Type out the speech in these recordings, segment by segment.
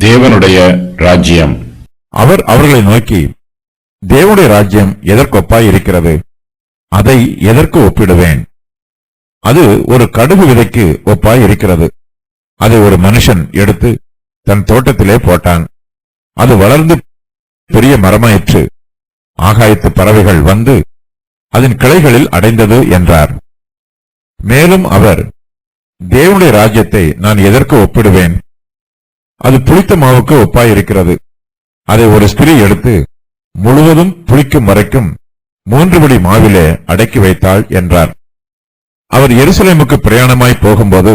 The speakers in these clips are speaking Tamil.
தேவனுடைய ராஜ்யம். அவர் அவர்களை நோக்கி, தேவனுடைய ராஜ்யம் எதற்கொப்பாய் இருக்கிறது? அதை எதற்கு ஒப்பிடுவேன்? அது ஒரு கடுகு விதைக்கு ஒப்பாய் இருக்கிறது. அதை ஒரு மனுஷன் எடுத்து தன் தோட்டத்திலே போட்டான். அது வளர்ந்து பெரிய மரமாயிற்று. ஆகாயத்து பறவைகள் வந்து அதன் கிளைகளில் அடைந்தது என்றார். மேலும் அவர், தேவனுடைய ராஜ்யத்தை நான் எதற்கு ஒப்பிடுவேன்? அது புளித்த மாவுக்கு ஒப்பாயிருக்கிறது. அதை ஒரு ஸ்திரீ எடுத்து முழுவதும் புளிக்கும் வரைக்கும் 3 படி மாவிலே அடக்கி வைத்தாள் என்றார். அவர் எருசலேமுக்கு பிரயாணமாய் போகும்போது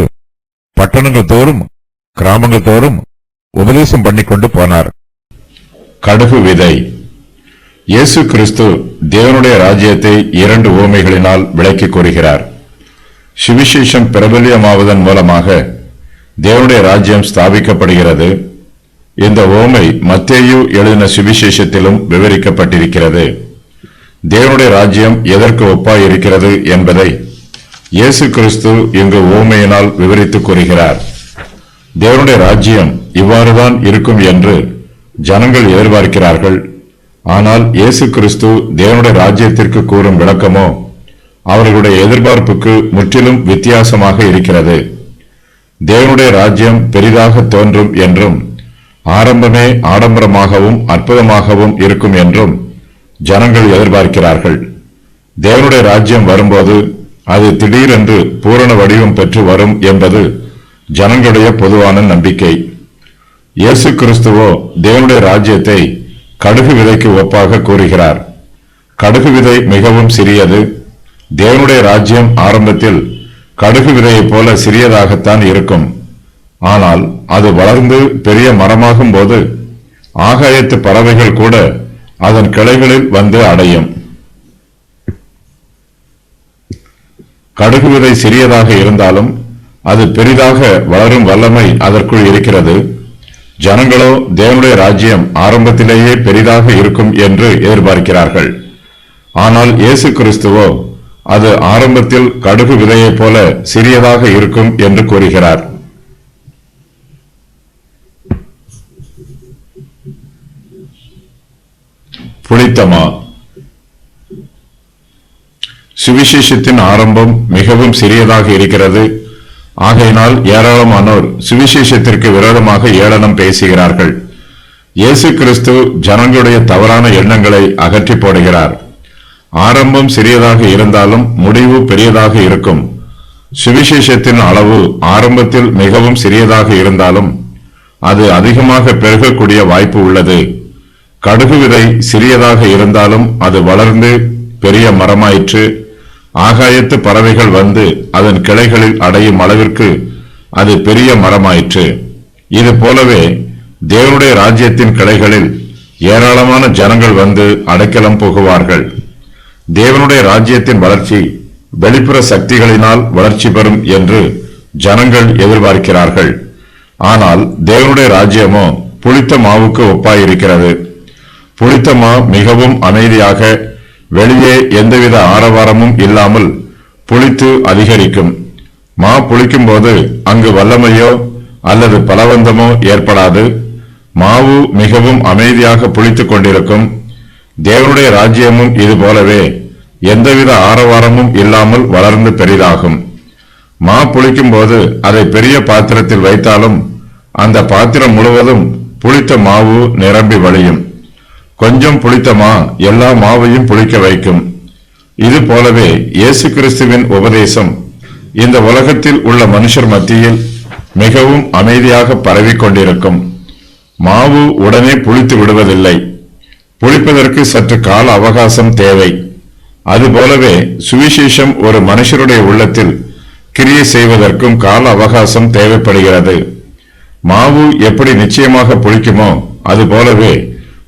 பட்டணங்கள் தோறும் கிராமங்கள் தோறும் உபதேசம் பண்ணிக்கொண்டு போனார். கடுகு விதை. இயேசு கிறிஸ்து தேவனுடைய ராஜ்யத்தை 2 உவமைகளினால் விளக்கிக் கூறுகிறார். சுவிசேஷம் பிரபல்யமாவதன் மூலமாக தேவனுடைய ராஜ்யம் ஸ்தாபிக்கப்படுகிறது. இந்த உவமை மத்தேயு எழுதின சுவிசேஷத்திலும் விவரிக்கப்பட்டிருக்கிறது. தேவனுடைய ராஜ்யம் எதற்கு ஒப்பாய் இருக்கிறது என்பதை இயேசு கிறிஸ்து இங்கு உவமையினால் விவரித்துக் கூறுகிறார். தேவனுடைய ராஜ்யம் இவ்வாறுதான் இருக்கும் என்று ஜனங்கள் எதிர்பார்க்கிறார்கள். ஆனால் இயேசு கிறிஸ்து தேவனுடைய ராஜ்யத்திற்கு கூறும் விளக்கமோ அவர்களுடைய எதிர்பார்ப்புக்கு முற்றிலும் வித்தியாசமாக இருக்கிறது. தேவனுடைய ராஜ்யம் பெரிதாக தோன்றும் என்றும் ஆரம்பமே ஆடம்பரமாகவும் அற்புதமாகவும் இருக்கும் என்றும் ஜனங்கள் எதிர்பார்க்கிறார்கள். தேவனுடைய ராஜ்யம் வரும்போது அது திடீரென்று பூரண வடிவம் பெற்று வரும் என்பது ஜனங்களுடைய பொதுவான நம்பிக்கை. இயேசு கிறிஸ்துவோ தேவனுடைய ராஜ்யத்தை கடுகு விதைக்கு ஒப்பாக கூறுகிறார். கடுகு விதை மிகவும் சிறியது. தேவனுடைய ராஜ்யம் ஆரம்பத்தில் கடுகு விதையைப் போல சிறியதாகத்தான் இருக்கும். ஆனால் அது வளர்ந்து பெரிய மரமாகும் போது ஆகாயத்து பறவைகள் கூட அதன் கிளைகளில் வந்து அடையும். கடுகு விதை சிறியதாக இருந்தாலும் அது பெரிதாக வளரும் வல்லமை அதற்குள் இருக்கிறது. ஜனங்களோ தேவனுடைய ராஜ்யம் ஆரம்பத்திலேயே பெரிதாக இருக்கும் என்று எதிர்பார்க்கிறார்கள். ஆனால் இயேசு கிறிஸ்துவோ அது ஆரம்பத்தில் கடுகு விதையைப் போல சிறியதாக இருக்கும் என்று கூறுகிறார். புளித்தமா. சுவிசேஷத்தின் ஆரம்பம் மிகவும் சிறியதாக இருக்கிறது. ஆகையினால் ஏராளமானோர் சுவிசேஷத்திற்கு விரோதமாக ஏளனம் பேசுகிறார்கள். இயேசு கிறிஸ்து ஜனங்களுடைய தவறான எண்ணங்களை அகற்றி போடுகிறார். ஆரம்பம் சிறியதாக இருந்தாலும் முடிவு பெரியதாக இருக்கும். சுவிசேஷத்தின் அளவு ஆரம்பத்தில் மிகவும் சிறியதாக இருந்தாலும் அது அதிகமாக பெருகக்கூடிய வாய்ப்பு உள்ளது. கடுகு விதை சிறியதாக இருந்தாலும் அது வளர்ந்து பெரிய மரமாயிற்று. ஆகாயத்து பறவைகள் வந்து அதன் கிளைகளில் அடையும் அளவிற்கு அது பெரிய மரமாயிற்று. இது போலவே தேவனுடைய ராஜ்யத்தின் கிளைகளில் ஏராளமான ஜனங்கள் வந்து அடைக்கலம் புகுவார்கள். தேவனுடைய ராஜ்யத்தின் வளர்ச்சி வெளிப்புற சக்திகளினால் வளர்ச்சி பெறும் என்று ஜனங்கள் எதிர்பார்க்கிறார்கள். ஆனால் தேவனுடைய ராஜ்யமோ புளித்த மாவுக்கு ஒப்பாயிருக்கிறது. புளித்த மா மிகவும் அமைதியாக வெளியே எந்தவித ஆரவாரமும் இல்லாமல் புளித்து அதிகரிக்கும். மா புளிக்கும் போது அங்கு வல்லமையோ அல்லது பலவந்தமோ ஏற்படாது. மாவு மிகவும் அமைதியாக புளித்துக் கொண்டிருக்கும். தேவனுடைய ராஜ்யமும் இது போலவே எந்தவித ஆரவாரமும் இல்லாமல் வளர்ந்து பெரிதாகும். மா புளிக்கும் போது அதை பெரிய பாத்திரத்தில் வைத்தாலும் அந்த பாத்திரம் முழுவதும் புளித்த மாவு நிரம்பி வழியும். கொஞ்சம் புளித்த மா எல்லா மாவையும் புளிக்க வைக்கும். இது போலவே இயேசு கிறிஸ்துவின் உபதேசம் இந்த உலகத்தில் உள்ள மனுஷர் மத்தியில் மிகவும் அமைதியாக பரவிக்கொண்டிருக்கும். மாவு உடனே புளித்து விடுவதில்லை. புளிப்பதற்கு சற்று கால அவகாசம் தேவை. அதுபோலவே சுவிசேஷம் ஒரு மனுஷருடைய உள்ளத்தில் கிரியை செய்வதற்கும் கால அவகாசம் தேவைப்படுகிறது. மாவு எப்படி நிச்சயமாக புளிக்குமோ அதுபோலவே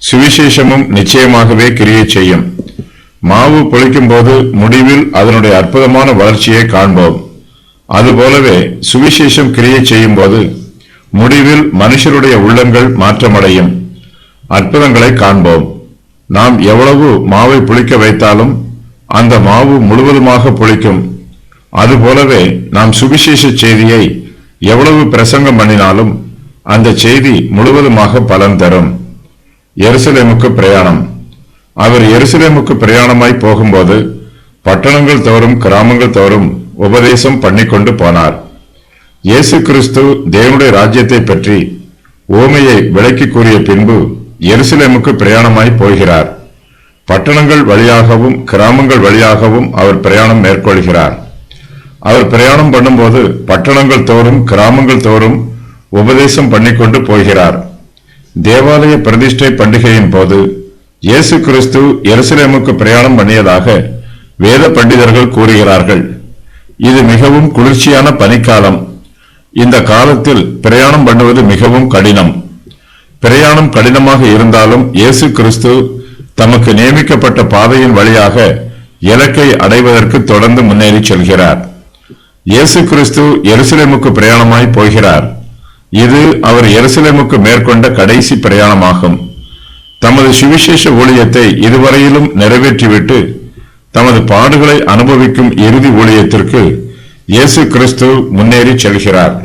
சுவிசேஷமும் நிச்சயமாகவே கிரியை செய்யும். மாவு புளிக்கும் போது முடிவில் அதனுடைய அற்புதமான வளர்ச்சியை காண்போம். அதுபோலவே சுவிசேஷம் கிரியை செய்யும் போது முடிவில் மனுஷருடைய உள்ளங்கள் மாற்றமடையும். அற்புதங்களை காண்போம். நாம் எவ்வளவு மாவை புளிக்க வைத்தாலும் அந்த மாவு முழுவதுமாக புளிக்கும். அதுபோலவே நாம் சுவிசேஷ செய்தியை எவ்வளவு பிரசங்கம் பண்ணினாலும் அந்த செய்தி முழுவதுமாக பலன் தரும். எருசலேமுக்கு பிரயாணம். அவர் எருசலேமுக்கு பிரயாணமாய் போகும்போது பட்டணங்கள் தோறும் கிராமங்கள் தோறும் உபதேசம் பண்ணிக்கொண்டு போனார். இயேசு கிறிஸ்து தேவனுடைய ராஜ்யத்தை பற்றி ஓமையை விளக்கி கூறிய பின்பு எருசலேமுக்கு பிரயாணமாய் போகிறார். பட்டணங்கள் வழியாகவும் கிராமங்கள் வழியாகவும் அவர் பிரயாணம் மேற்கொள்கிறார். அவர் பிரயாணம் பண்ணும்போது பட்டணங்கள் தோறும் கிராமங்கள் தோறும் உபதேசம் பண்ணிக்கொண்டு போகிறார். தேவாலய பிரதிஷ்டை பண்டிகையின் போது இயேசு கிறிஸ்து எருசலேமுக்கு பிரயாணம் பண்ணியதாக வேத பண்டிதர்கள் கூறுகிறார்கள். இது மிகவும் குளிர்ச்சியான பனிக்காலம். இந்த காலத்தில் பிரயாணம் பண்ணுவது மிகவும் கடினம். பிரயாணம் கடினமாக இருந்தாலும் இயேசு கிறிஸ்து தமக்கு நியமிக்கப்பட்ட பாதையின் வழியாக இலக்கை அடைவதற்கு தொடர்ந்து முன்னேறி செல்கிறார். இயேசு கிறிஸ்து எருசலேமுக்கு பிரயாணமாய் போகிறார். இது அவர் எருசலேமுக்கு மேற்கொண்ட கடைசி பிரயாணமாகும். தமது சுவிசேஷ ஊழியத்தை இதுவரையிலும் நிறைவேற்றிவிட்டு தமது பாடுகளை அனுபவிக்கும் இறுதி ஊழியத்திற்கு இயேசு கிறிஸ்து முன்னேறி செல்கிறார்.